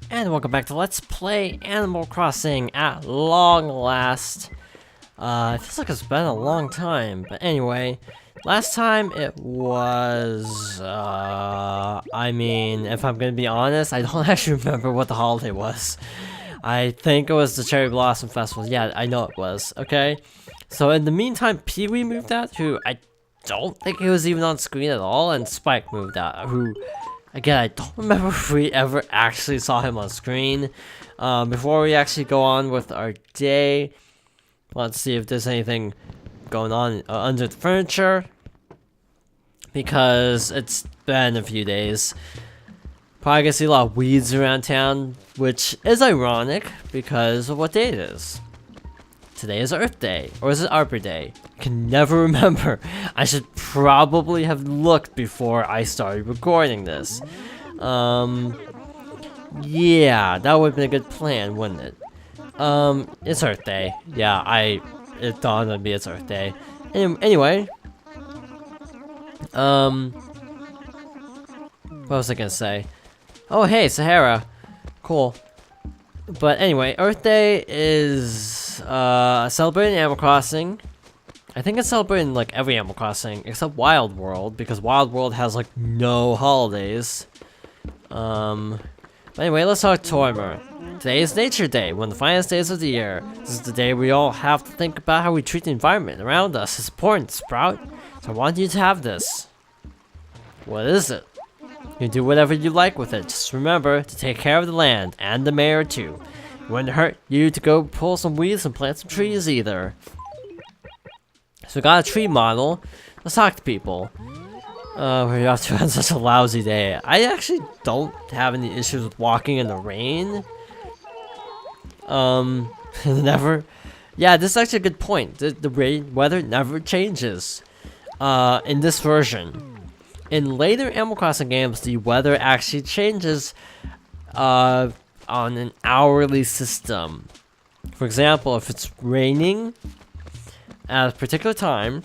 And welcome back to Let's Play Animal Crossing at long last. It feels like it's been a long time, but anyway, last time it was, I mean, if I'm gonna be honest, I don't actually remember what the holiday was. I think it was the Cherry Blossom Festival. Yeah, I know it was, okay? So in the meantime, Pee-wee moved out, who I don't think he was even on screen at all, and Spike moved out, who... Again, I don't remember if we ever actually saw him on screen. Before we actually go on with our day, let's see if there's anything going on under the furniture. Because it's been a few days. Probably gonna see a lot of weeds around town, which is ironic because of what day it is. Today is Earth Day, or is it Arbor Day? I can never remember. I should probably have looked before I started recording this. Yeah, that would have been a good plan, wouldn't it? It's Earth Day. Yeah, it dawned on me it's Earth Day. Anyway. What was I gonna say? Oh, hey, Sahara. Cool. But anyway, Earth Day is celebrating Animal Crossing. I think it's celebrating like every Animal Crossing except Wild World, because Wild World has like no holidays. But anyway, let's talk Tormer. Today is Nature Day, one of the finest days of the year. This is the day we all have to think about how we treat the environment around us. It's important, Sprout. So I want you to have this. What is it? You can do whatever you like with it. Just remember to take care of the land and the mayor too. It wouldn't hurt you to go pull some weeds and plant some trees either. So we got a tree model. Let's talk to people. We're off to have such a lousy day. I actually don't have any issues with walking in the rain. Never. Yeah, this is actually a good point. The rain weather never changes. In this version. In later Animal Crossing games, the weather actually changes on an hourly system. For example, if it's raining at a particular time,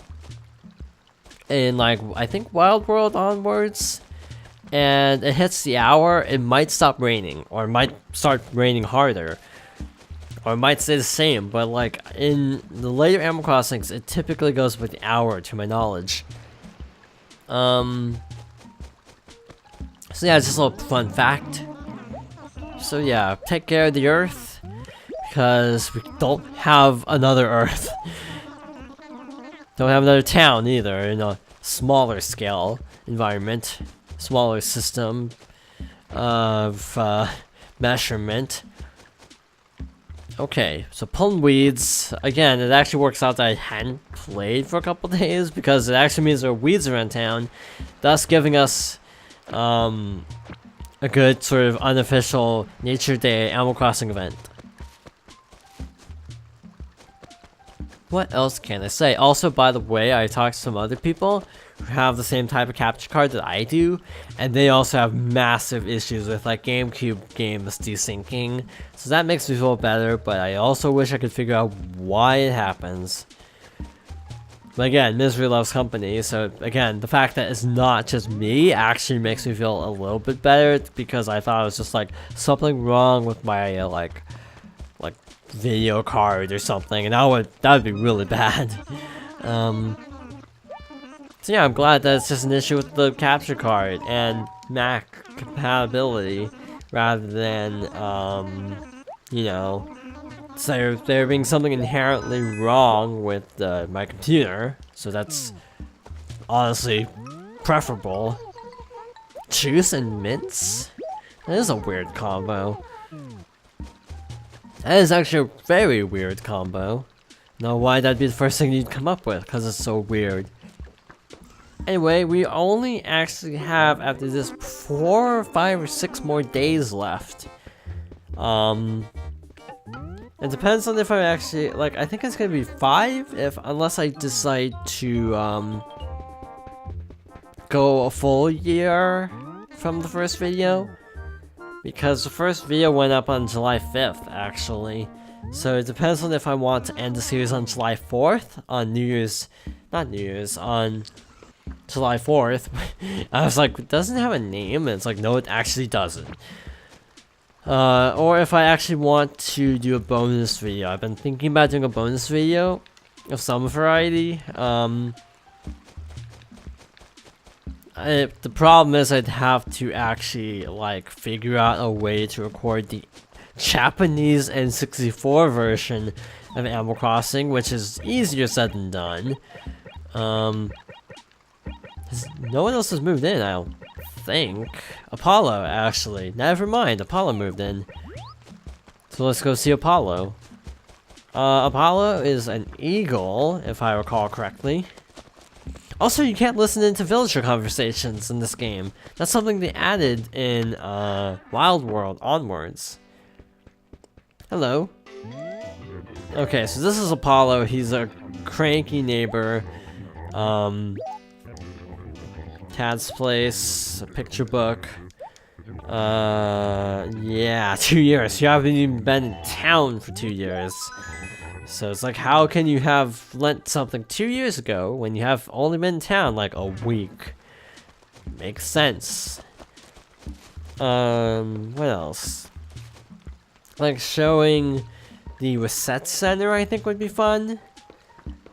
in like, I think Wild World onwards, and it hits the hour, it might stop raining, or it might start raining harder, or it might stay the same, but like in the later Animal Crossings, it typically goes with the hour, to my knowledge. So yeah, just a little fun fact. So yeah, take care of the Earth, because we don't have another Earth. Don't have another town either, in a smaller scale environment, smaller system of measurement. Okay, so pulling weeds, again, it actually works out that I hadn't played for a couple days, because it actually means there are weeds around town, thus giving us a good sort of unofficial Nature Day Animal Crossing event. What else can I say? Also, by the way, I talked to some other people who have the same type of capture card that I do, and they also have massive issues with like GameCube games desyncing. So that makes me feel better, but I also wish I could figure out why it happens. But again, misery loves company, so again, the fact that it's not just me actually makes me feel a little bit better, because I thought it was just like something wrong with my like video card or something, and that would be really bad. So yeah, I'm glad that it's just an issue with the capture card and Mac compatibility, rather than you know, so there being something inherently wrong with my computer. So that's honestly preferable. Juice and mints? That is a weird combo. That is actually a very weird combo. Now why that'd be the first thing you'd come up with, because it's so weird. Anyway, we only actually have, after this, 4 or 5 or 6 more days left. It depends on if I actually, like, I think it's gonna be 5, unless I decide to, go a full year from the first video. Because the first video went up on July 5th, actually. So it depends on if I want to end the series on July 4th, on on July 4th. I was like, doesn't it have a name? And it's like, no, it actually doesn't. Or if I actually want to do a bonus video. I've been thinking about doing a bonus video of some variety. The problem is I'd have to actually like figure out a way to record the Japanese N64 version of Animal Crossing, which is easier said than done. No one else has moved in, I don't think. Apollo, actually. Never mind, Apollo moved in. So let's go see Apollo. Apollo is an eagle, if I recall correctly. Also, you can't listen into villager conversations in this game. That's something they added in Wild World onwards. Hello. Okay, so this is Apollo. He's a cranky neighbor. Tad's place, a picture book. Yeah, 2 years. You haven't even been in town for 2 years. So it's like, how can you have lent something 2 years ago when you have only been in town like a week? Makes sense. What else? Like showing the Reset Center, I think would be fun.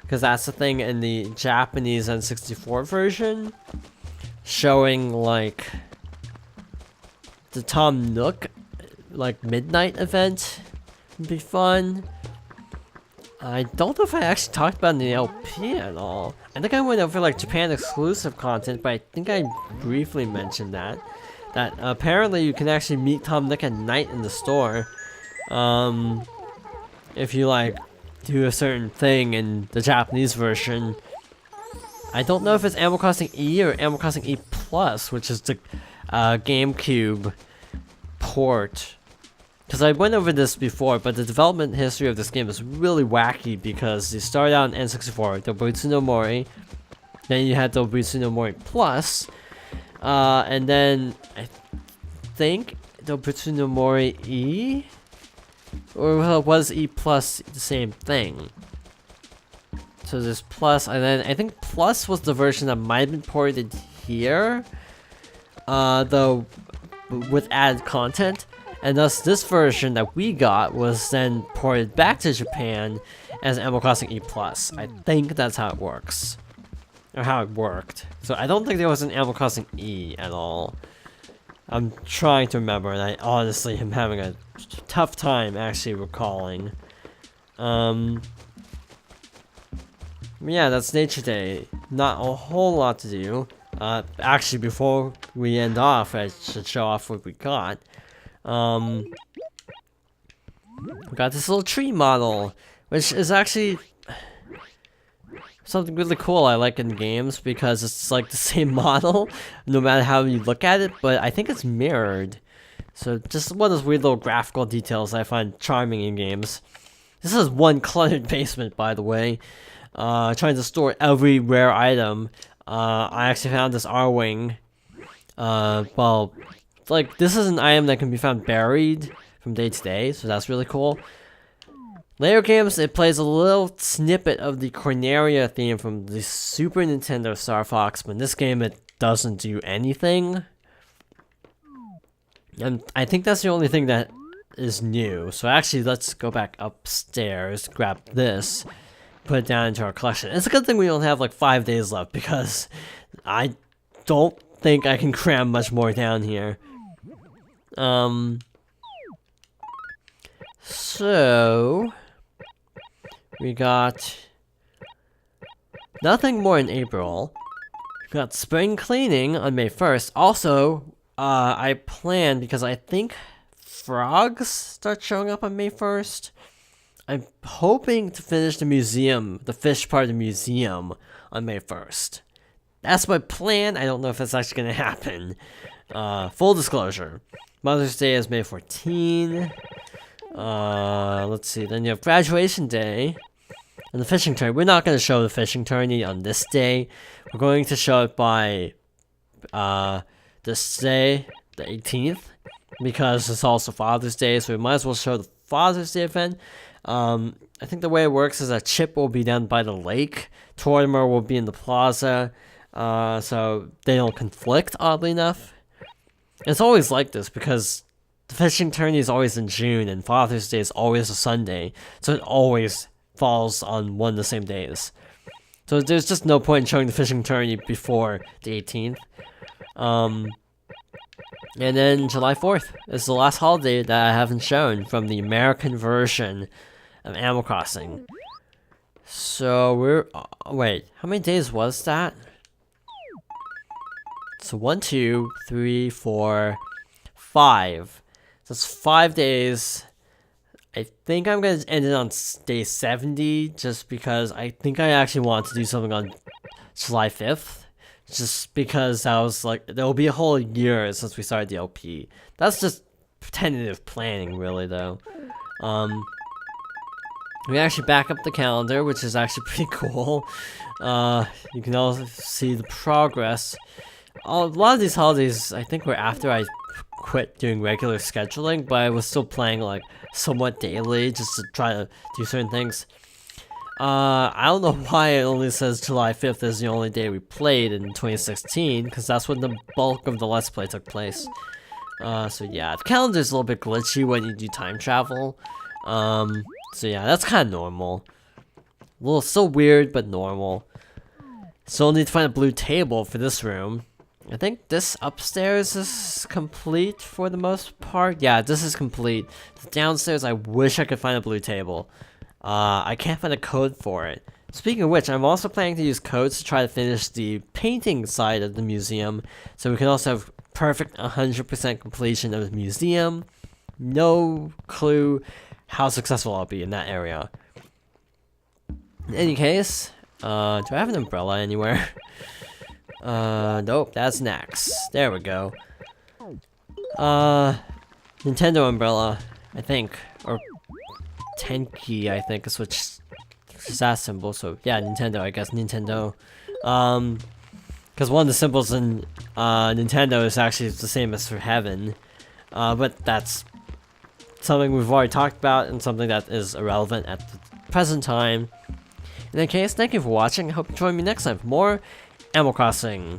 Because that's the thing in the Japanese N64 version. Showing like the Tom Nook like midnight event would be fun. I don't know if I actually talked about it in the LP at all. I think I went over like Japan exclusive content, but I think I briefly mentioned that. That apparently you can actually meet Tom Nook at night in the store. If you like do a certain thing in the Japanese version. I don't know if it's Animal Crossing E or Animal Crossing E Plus, which is the GameCube port. Because I went over this before, but the development history of this game is really wacky because you started out in N64, Dobutsu no Mori, then you had Dobutsu no Mori Plus, and then I think Dobutsu no Mori E? Or was E Plus the same thing? So there's Plus, and then I think Plus was the version that might have been ported here, though with added content. And thus, this version that we got was then ported back to Japan as Animal Crossing E+. I think that's how it works. Or how it worked. So I don't think there was an Animal Crossing E at all. I'm trying to remember, and I honestly am having a tough time actually recalling. Yeah, that's Nature Day. Not a whole lot to do. Actually, before we end off, I should show off what we got. We got this little tree model, which is actually something really cool I like in games because it's like the same model no matter how you look at it, but I think it's mirrored. So just one of those weird little graphical details I find charming in games. This is one cluttered basement, by the way. Trying to store every rare item. I actually found this Arwing. Well, like, this is an item that can be found buried from day to day, so that's really cool. Later games, it plays a little snippet of the Corneria theme from the Super Nintendo Star Fox, but in this game it doesn't do anything. And I think that's the only thing that is new. So actually, let's go back upstairs, grab this, put it down into our collection. It's a good thing we don't have like 5 days left, because I don't think I can cram much more down here. So we got nothing more in April. We got spring cleaning on May 1st. Also, I planned, because I think frogs start showing up on May 1st. I'm hoping to finish the museum, the fish part of the museum, on May 1st. That's my plan. I don't know if that's actually going to happen. Full disclosure. Mother's Day is May 14. Let's see. Then you have graduation day and the fishing tourney. We're not going to show the fishing tourney on this day. We're going to show it by this day, the 18th, because it's also Father's Day, so we might as well show the Father's Day event. I think the way it works is that Chip will be down by the lake, Tortimer will be in the plaza, so they don't conflict, oddly enough. It's always like this, because the fishing tourney is always in June, and Father's Day is always a Sunday, so it always falls on one of the same days. So there's just no point in showing the fishing tourney before the 18th. And then July 4th is the last holiday that I haven't shown from the American version of Animal Crossing. So we're... wait, how many days was that? So 1, 2, 3, 4, 5. So it's 5 days. I think I'm going to end it on day 70, just because I think I actually want to do something on July 5th. Just because I was like, there'll be a whole year since we started the LP. That's just tentative planning, really, though. We actually back up the calendar, which is actually pretty cool. You can also see the progress. A lot of these holidays, I think, were after I quit doing regular scheduling, but I was still playing like somewhat daily just to try to do certain things. I don't know why it only says July 5th is the only day we played in 2016, because that's when the bulk of the Let's Play took place. So yeah, the calendar's a little bit glitchy when you do time travel. So yeah, that's kind of normal. A little still weird, but normal. Still need to find a blue table for this room. I think this upstairs is complete for the most part. Yeah, this is complete. Downstairs, I wish I could find a blue table. I can't find a code for it. Speaking of which, I'm also planning to use codes to try to finish the painting side of the museum, so we can also have perfect 100% completion of the museum. No clue how successful I'll be in that area. In any case, do I have an umbrella anywhere? Nope, that's Nax. There we go. Nintendo umbrella, I think, or Tenki, I think is which is that symbol. So yeah, Nintendo, I guess Nintendo. Because one of the symbols in Nintendo is actually the same as for heaven. But that's something we've already talked about and something that is irrelevant at the present time. In that case, thank you for watching. I hope you join me next time for more Animal Crossing.